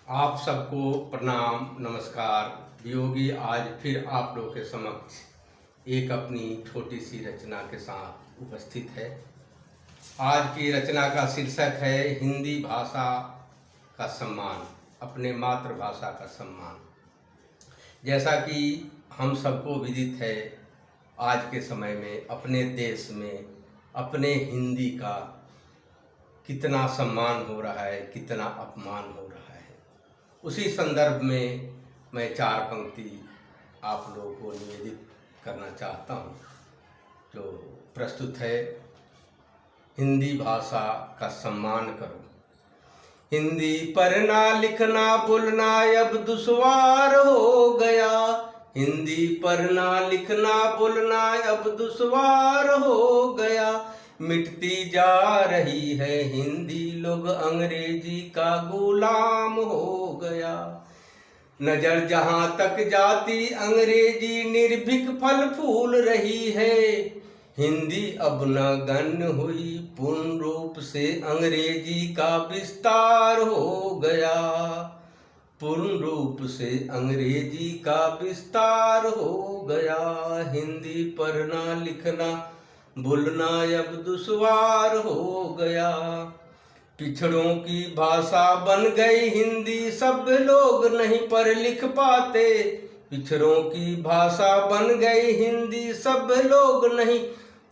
आप सबको प्रणाम नमस्कार। योगी आज फिर आप लोगों के समक्ष एक अपनी छोटी सी रचना के साथ उपस्थित है। आज की रचना का शीर्षक है हिंदी भाषा का सम्मान, अपने मातृभाषा का सम्मान। जैसा कि हम सबको विदित है, आज के समय में अपने देश में अपने हिंदी का कितना सम्मान हो रहा है, कितना अपमान हो रहा है। उसी संदर्भ में मैं चार पंक्ति आप लोगों को निवेदित करना चाहता हूँ, जो प्रस्तुत है। हिंदी भाषा का सम्मान करो। हिंदी पढ़ना लिखना बोलना अब दुश्वार हो गया। हिंदी पढ़ना लिखना बोलना अब दुश्वार हो गया। मिटती जा रही है हिंदी, लोग अंग्रेजी का गुलाम हो गया। नजर जहां तक जाती अंग्रेजी निर्भीक फल फूल रही है। हिंदी अब न गण्य हुई, पूर्ण रूप से अंग्रेजी का विस्तार हो गया। पूर्ण रूप से अंग्रेजी का विस्तार हो गया। हिंदी पढ़ना लिखना बोलना अब दुश्वार हो गया। पिछड़ों की भाषा बन गई हिंदी, सब लोग नहीं पढ़ लिख पाते। पिछड़ों की भाषा बन गई हिंदी, सब लोग नहीं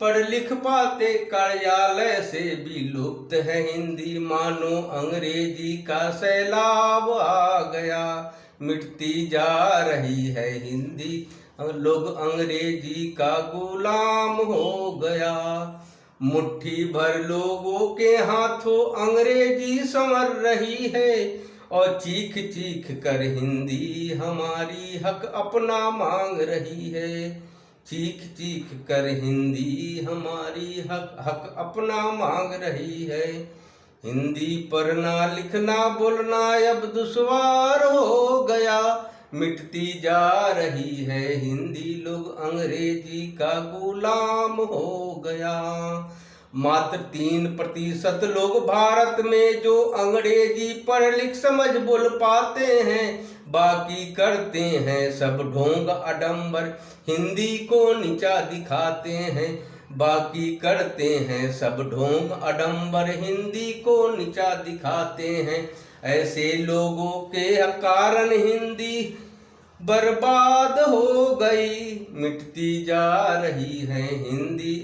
पढ़ लिख पाते। कार्यालय से भी लुप्त है हिंदी, मानो अंग्रेजी का सैलाब आ गया। मिटती जा रही है हिंदी, लोग अंग्रेजी का गुलाम हो गया। मुट्ठी भर लोगों के हाथों अंग्रेजी संवर रही है, और चीख चीख कर हिंदी हमारी हक अपना मांग रही है। चीख चीख कर हिंदी हमारी हक अपना मांग रही है। हिंदी पढ़ना लिखना बोलना अब दुश्वार हो गया। मिटती जा रही है हिंदी, लोग अंग्रेजी का गुलाम हो गया। मात्र 3% लोग भारत में जो अंग्रेजी पढ़ लिख समझ बोल पाते हैं, बाकी करते हैं सब ढोंग आडंबर, हिंदी को नीचा दिखाते हैं। बाकी करते हैं सब ढोंग आडंबर, हिंदी को नीचा दिखाते हैं। ऐसे लोगों के कारण हिंदी बर्बाद हो गई। मिटती जा रही है हिंदी,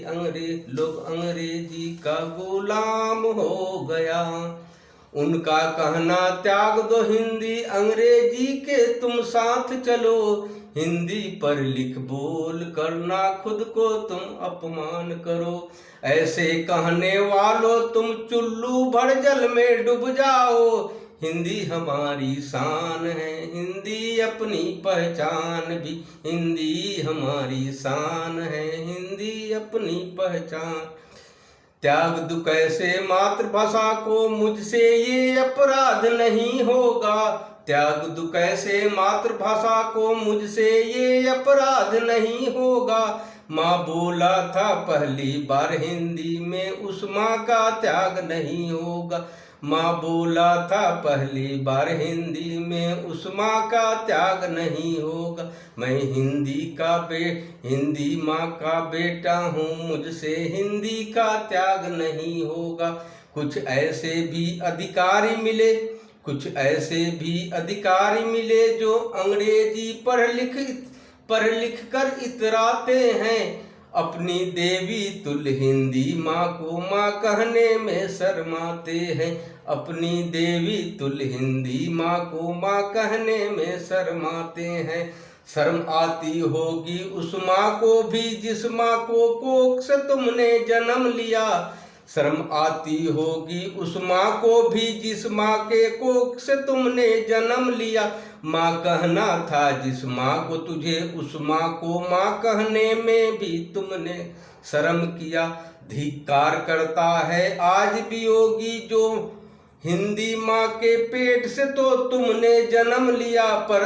लोग अंग्रेजी का गुलाम हो गया। उनका कहना त्याग दो हिंदी, अंग्रेजी के तुम साथ चलो। हिंदी पढ़ लिख बोल करना खुद को तुम अपमान करो। ऐसे कहने वालों तुम चुल्लू भर जल में डूब जाओ। हिंदी हमारी शान है, हिंदी अपनी पहचान भी। हिंदी हमारी शान है, हिंदी अपनी पहचान। त्याग दू कैसे मातृभाषा को, मुझसे ये अपराध नहीं होगा। त्याग दू कैसे मातृभाषा को, मुझसे ये अपराध नहीं होगा। माँ बोला था पहली बार हिंदी में, उस माँ का त्याग नहीं होगा। माँ बोला था पहली बार हिंदी में, उस माँ का त्याग नहीं होगा। मैं हिंदी माँ का बेटा हूँ, मुझसे हिंदी का त्याग नहीं होगा। कुछ ऐसे भी अधिकारी मिले जो अंग्रेजी पढ़ लिख कर इतराते हैं। अपनी देवी तुल्य हिंदी माँ को माँ कहने में शर्माते हैं। अपनी देवी तुल्य हिंदी माँ को माँ कहने में शर्माते हैं। शर्म आती होगी उस माँ को भी, जिस माँ को कोख से तुमने जन्म लिया। शर्म आती होगी उस माँ को भी, जिस माँ के कोख से तुमने जन्म लिया। माँ कहना था जिस माँ को तुझे, उस माँ को माँ कहने में भी तुमने शर्म किया। धिक्कार करता है आज भी योगी जो हिंदी माँ के पेट से तो तुमने जन्म लिया। पर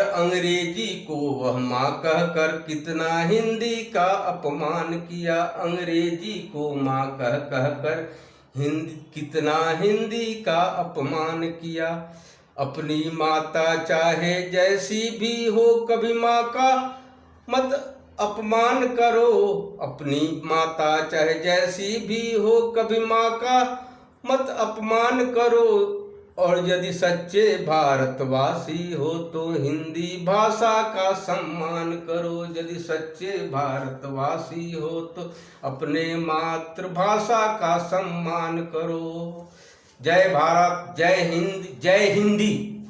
अंग्रेजी को वह माँ कहकर कितना हिंदी का अपमान किया। अंग्रेजी को माँ कहकर कितना हिंदी का अपमान किया। अपनी माता चाहे जैसी भी हो, कभी माँ का मत अपमान करो। अपनी माता चाहे जैसी भी हो, कभी माँ का मत अपमान करो। और यदि सच्चे भारतवासी हो तो हिंदी भाषा का सम्मान करो। यदि सच्चे भारतवासी हो तो अपने मातृभाषा का सम्मान करो। जय भारत, जय हिंद, जय हिंदी।